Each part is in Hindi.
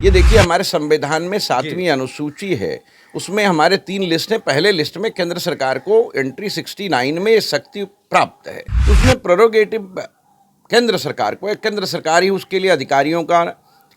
ये देखिए हमारे संविधान में 7वीं अनुसूची है, उसमें हमारे 3 लिस्ट हैं। पहले लिस्ट में केंद्र सरकार को एंट्री 69 में ये शक्ति प्राप्त है। उसमें प्रेरोगेटिव केंद्र सरकार को, केंद्र सरकार ही उसके लिए अधिकारियों का,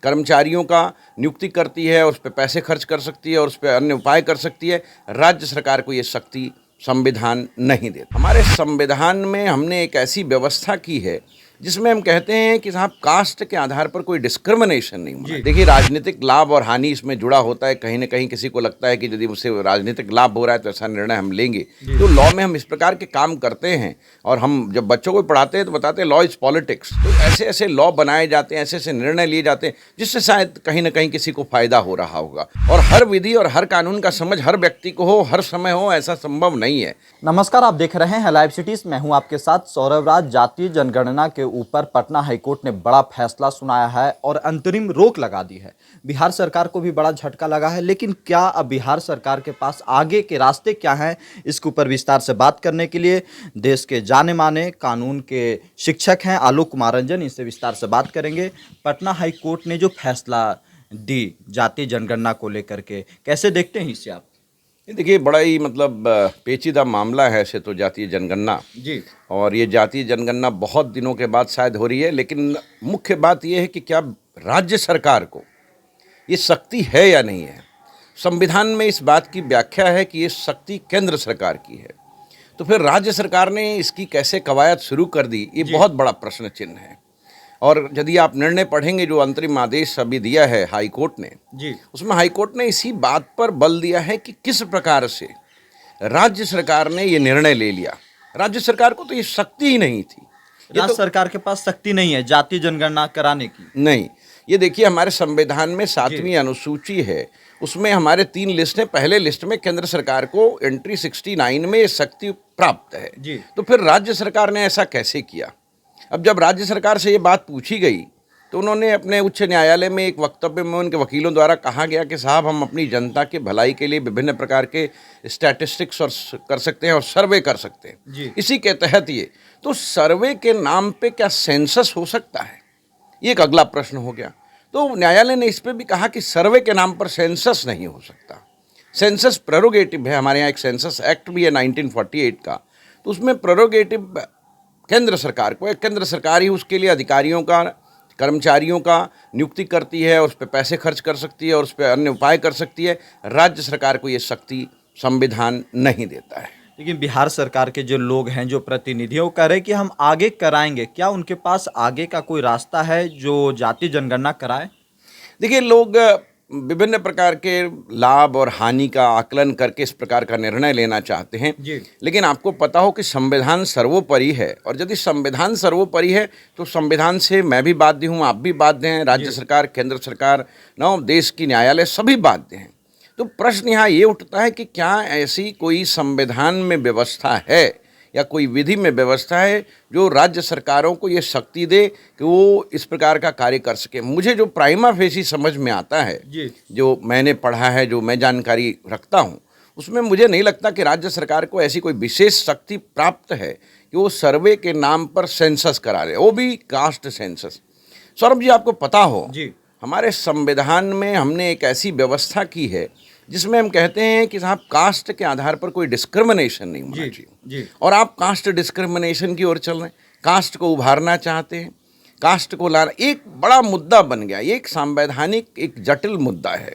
कर्मचारियों का नियुक्ति करती है, उस पर पैसे खर्च कर सकती है और उस पर अन्य उपाय कर सकती है। राज्य सरकार को ये शक्ति संविधान नहीं देता। हमारे संविधान में हमने एक ऐसी व्यवस्था की है जिसमें हम कहते हैं कि साहब कास्ट के आधार पर कोई डिस्क्रिमिनेशन नहीं होना। देखिए राजनीतिक लाभ और हानि इसमें जुड़ा होता है। कहीं ना कहीं किसी को लगता है कि यदि उससे राजनीतिक लाभ हो रहा है तो ऐसा निर्णय हम लेंगे। तो लॉ में हम इस प्रकार के काम करते हैं और हम जब बच्चों को पढ़ाते हैं तो बताते हैं लॉ इज पॉलिटिक्स। तो ऐसे ऐसे लॉ बनाए जाते हैं, ऐसे ऐसे निर्णय लिए जाते हैं जिससे शायद कहीं ना कहीं किसी को फायदा हो रहा होगा। और हर विधि और हर कानून का समझ हर व्यक्ति को हो, हर समय हो, ऐसा संभव नहीं है। नमस्कार, आप देख रहे हैं लाइव सिटीज। मैं हूं आपके साथ सौरभ राज। जातीय जनगणना के ऊपर पटना हाईकोर्ट ने बड़ा फैसला सुनाया है और अंतरिम रोक लगा दी है। बिहार सरकार को भी बड़ा झटका लगा है, लेकिन क्या अब बिहार सरकार के पास आगे के रास्ते क्या हैं, इसके ऊपर विस्तार से बात करने के लिए देश के जाने माने कानून के शिक्षक हैं आलोक कुमार रंजन, इनसे विस्तार से बात करेंगे। पटना हाईकोर्ट ने जो फैसला दी जातीय जनगणना को लेकर के, कैसे देखते हैं इसे आप? देखिए बड़ा ही पेचीदा मामला है ऐसे तो जातीय जनगणना जी। और ये जातीय जनगणना बहुत दिनों के बाद शायद हो रही है। लेकिन मुख्य बात ये है कि क्या राज्य सरकार को ये शक्ति है या नहीं है। संविधान में इस बात की व्याख्या है कि ये शक्ति केंद्र सरकार की है। तो फिर राज्य सरकार ने इसकी कैसे कवायद शुरू कर दी, ये बहुत बड़ा प्रश्न चिन्ह है। और यदि आप निर्णय पढ़ेंगे जो अंतरिम आदेश अभी दिया है हाई कोर्ट ने जी, उसमें हाई कोर्ट ने इसी बात पर बल दिया है कि किस प्रकार से राज्य सरकार ने ये निर्णय ले लिया। राज्य सरकार को तो ये शक्ति ही नहीं थी। राज्य सरकार के पास शक्ति नहीं है जातीय जनगणना कराने की। नहीं, ये देखिए हमारे संविधान में 7वीं अनुसूची है, उसमें हमारे 3 लिस्ट हैं। पहले लिस्ट में केंद्र सरकार को एंट्री 69 में ये शक्ति प्राप्त है जी। तो फिर राज्य सरकार ने ऐसा कैसे किया। अब जब राज्य सरकार से ये बात पूछी गई तो उन्होंने अपने उच्च न्यायालय में एक वक्तव्य में उनके वकीलों द्वारा कहा गया कि साहब हम अपनी जनता के भलाई के लिए विभिन्न प्रकार के स्टैटिस्टिक्स और कर सकते हैं और सर्वे कर सकते हैं जी। इसी के तहत ये तो सर्वे के नाम पे क्या सेंसस हो सकता है, ये एक अगला प्रश्न हो गया। तो न्यायालय ने इस पर भी कहा कि सर्वे के नाम पर सेंसस नहीं हो सकता। सेंसस प्रेरोगेटिव है। हमारे यहाँ एक सेंसस एक्ट भी है 1948 का, तो उसमें प्रेरोगेटिव केंद्र सरकार को, केंद्र सरकार ही उसके लिए अधिकारियों का, कर्मचारियों का नियुक्ति करती है, उस पर पैसे खर्च कर सकती है और उस पर अन्य उपाय कर सकती है। राज्य सरकार को ये शक्ति संविधान नहीं देता है। लेकिन बिहार सरकार के जो लोग हैं, जो प्रतिनिधियों कह रहे हैं कि हम आगे कराएंगे, क्या उनके पास आगे का कोई रास्ता है जो जातीय जनगणना कराए? देखिए लोग विभिन्न प्रकार के लाभ और हानि का आकलन करके इस प्रकार का निर्णय लेना चाहते हैं जी। लेकिन आपको पता हो कि संविधान सर्वोपरि है और यदि संविधान सर्वोपरि है तो संविधान से मैं भी बाध्य हूँ, आप भी बाध्य हैं, राज्य सरकार, केंद्र सरकार, देश की न्यायालय सभी बाध्य हैं। तो प्रश्न यहाँ ये उठता है कि क्या ऐसी कोई संविधान में व्यवस्था है या कोई विधि में व्यवस्था है जो राज्य सरकारों को ये शक्ति दे कि वो इस प्रकार का कार्य कर सके। मुझे जो प्राइमा फेसी समझ में आता है जी, जो मैंने पढ़ा है, जो मैं जानकारी रखता हूँ, उसमें मुझे नहीं लगता कि राज्य सरकार को ऐसी कोई विशेष शक्ति प्राप्त है कि वो सर्वे के नाम पर सेंसस करा ले, वो भी कास्ट सेंसस। सौरभ जी आपको पता हो जी, हमारे संविधान में हमने एक ऐसी व्यवस्था की है जिसमें हम कहते हैं कि साहब कास्ट के आधार पर कोई डिस्क्रिमिनेशन नहीं होना चाहिए। और आप कास्ट डिस्क्रिमिनेशन की ओर चल रहे हैं, कास्ट को उभारना चाहते हैं, कास्ट को लाना एक बड़ा मुद्दा बन गया। ये एक संवैधानिक एक जटिल मुद्दा है।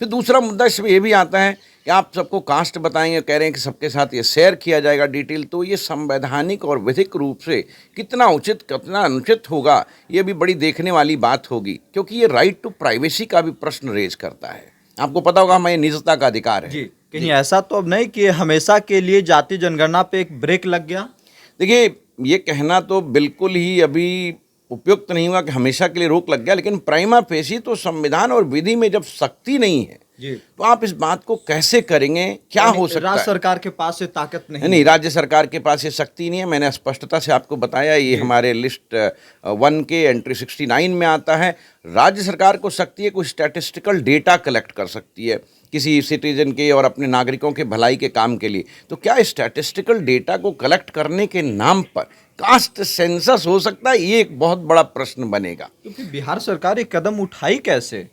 फिर दूसरा मुद्दा इसमें ये भी आता है कि आप सबको कास्ट बताएंगे, कह रहे हैं कि सबके साथ ये शेयर किया जाएगा डिटेल, तो ये संवैधानिक और विधिक रूप से कितना उचित कितना अनुचित होगा, ये भी बड़ी देखने वाली बात होगी, क्योंकि ये राइट टू प्राइवेसी का भी प्रश्न रेज करता है। आपको पता होगा हमारी निजता का अधिकार है जी। कहीं ऐसा तो अब नहीं कि हमेशा के लिए जातीय जनगणना पे एक ब्रेक लग गया? देखिए ये कहना तो बिल्कुल ही अभी उपयुक्त नहीं हुआ कि हमेशा के लिए रोक लग गया, लेकिन प्राइमा फेसी तो संविधान और विधि में जब शक्ति नहीं है जी, तो आप इस बात को कैसे करेंगे, क्या हो सकता है? राज्य सरकार के पास ये ताकत नहीं, राज्य सरकार के पास ये शक्ति नहीं है। मैंने स्पष्टता से आपको बताया, ये हमारे लिस्ट 1 के एंट्री 69 में आता है। राज्य सरकार को शक्ति है, कुछ स्टैटिस्टिकल डेटा कलेक्ट कर सकती है किसी सिटीजन के और अपने नागरिकों के भलाई के काम के लिए। तो क्या स्टैटिस्टिकल डेटा को कलेक्ट करने के नाम पर कास्ट सेंसस हो सकता है? ये एक बहुत बड़ा प्रश्न बनेगा। क्योंकि बिहार सरकार एक कदम उठाई कैसे?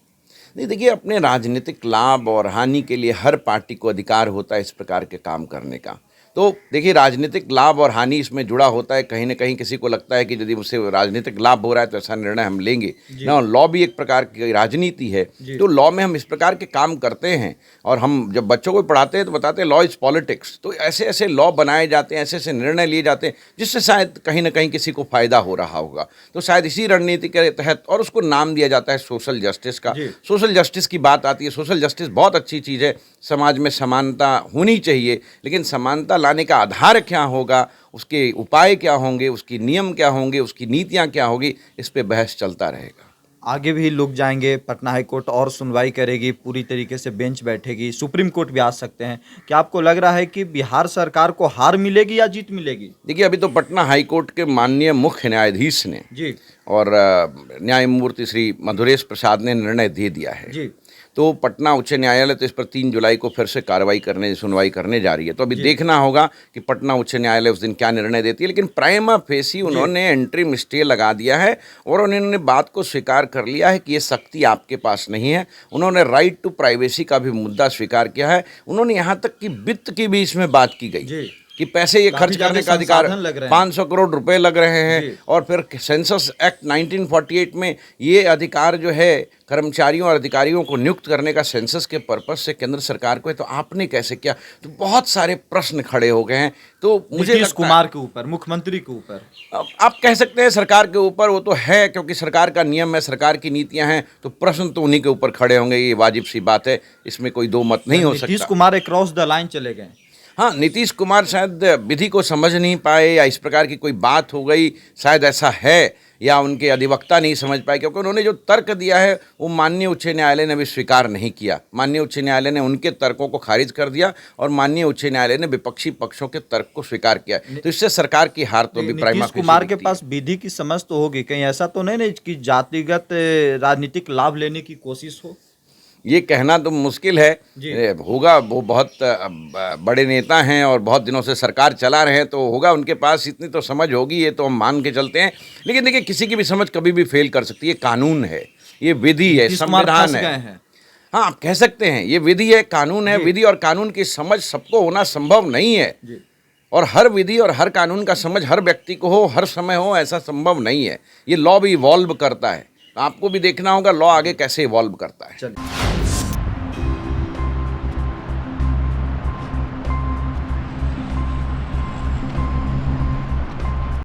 नहीं, देखिए, अपने राजनीतिक लाभ और हानि के लिए हर पार्टी को अधिकार होता है इस प्रकार के काम करने का। तो देखिए, राजनीतिक लाभ और हानि इसमें जुड़ा होता है। कहीं न कहीं किसी को लगता है कि यदि उससे राजनीतिक लाभ हो रहा है तो ऐसा निर्णय हम लेंगे ना। लॉ भी एक प्रकार की राजनीति है, तो लॉ में हम इस प्रकार के काम करते हैं। और हम जब बच्चों को पढ़ाते हैं तो बताते हैं लॉ इज़ पॉलिटिक्स। तो ऐसे ऐसे लॉ बनाए जाते हैं, ऐसे ऐसे निर्णय लिए जाते हैं जिससे शायद कहीं ना कहीं किसी को फायदा हो रहा होगा। तो शायद इसी रणनीति के तहत, और उसको नाम दिया जाता है सोशल जस्टिस का। सोशल जस्टिस की बात आती है, सोशल जस्टिस बहुत अच्छी चीज़ है। समाज में समानता होनी चाहिए, लेकिन समानता लाने का आधार क्या होगा, उसके उपाय क्या होंगे, उसकी नियम क्या होंगे, उसकी नीतियां क्या होगी, इस पे बहस चलता रहेगा। आगे भी लोग जाएंगे, पटना हाई कोर्ट और सुनवाई करेगी, पूरी तरीके से बेंच बैठेगी, सुप्रीम कोर्ट भी आ सकते हैं। क्या आपको लग रहा है कि बिहार सरकार को हार मिलेगी या जीत मिलेगी? देखिए, अभी तो पटना हाई कोर्ट के माननीय मुख्य न्यायाधीश ने जी और न्यायमूर्ति श्री मधुरेश प्रसाद ने निर्णय दे दिया है। जी तो पटना उच्च न्यायालय तो इस पर 3 जुलाई को फिर से सुनवाई करने जा रही है। तो अभी देखना होगा कि पटना उच्च न्यायालय उस दिन क्या निर्णय देती है। लेकिन प्राइमा फेसी उन्होंने एंट्रीम स्टे लगा दिया है और उन्होंने बात को स्वीकार कर लिया है कि ये शक्ति आपके पास नहीं है। उन्होंने राइट टू प्राइवेसी का भी मुद्दा स्वीकार किया है। उन्होंने यहाँ तक कि वित्त की भी इसमें बात की गई कि पैसे ये खर्च करने का अधिकार, 500 करोड़ रुपए लग रहे हैं। और फिर सेंसस एक्ट 1948 में ये अधिकार जो है कर्मचारियों और अधिकारियों को नियुक्त करने का सेंसस के पर्पस से केंद्र सरकार को है, तो आपने कैसे किया? तो बहुत सारे प्रश्न खड़े हो गए हैं। तो मुझे नीतीश कुमार के ऊपर, मुख्यमंत्री के ऊपर, आप कह सकते हैं सरकार के ऊपर, वो तो है क्योंकि सरकार का नियम है, सरकार की नीतियां हैं, तो प्रश्न तो उन्हीं के ऊपर खड़े होंगे। ये वाजिब सी बात है, इसमें कोई दो मत नहीं हो सकता। Nitish Kumar cross the line चले गए। हाँ, नीतीश कुमार शायद विधि को समझ नहीं पाए या इस प्रकार की कोई बात हो गई, शायद ऐसा है, या उनके अधिवक्ता नहीं समझ पाए, क्योंकि उन्होंने जो तर्क दिया है वो माननीय उच्च न्यायालय ने भी स्वीकार नहीं किया। माननीय उच्च न्यायालय ने उनके तर्कों को खारिज कर दिया और माननीय उच्च न्यायालय ने विपक्षी पक्षों के तर्क को स्वीकार किया। तो इससे सरकार की हार तो भी प्राइमा नीतीश कुमार के पास विधि की समझ तो होगी, कहीं ऐसा तो नहीं कि जातिगत राजनीतिक लाभ लेने की कोशिश हो? ये कहना तो मुश्किल है, होगा। वो बहुत बड़े नेता हैं और बहुत दिनों से सरकार चला रहे हैं, तो होगा उनके पास इतनी तो समझ होगी, ये तो हम मान के चलते हैं। लेकिन देखिए, किसी की भी समझ कभी भी फेल कर सकती है। कानून है, ये विधि है, संविधान है। हाँ, आप कह सकते हैं ये विधि है, कानून है। विधि और कानून की समझ सबको होना संभव नहीं है, और हर विधि और हर कानून का समझ हर व्यक्ति को हो, हर समय हो, ऐसा संभव नहीं है। ये लॉ भी इवॉल्व करता है। आपको भी देखना होगा लॉ आगे कैसे इवॉल्व करता है।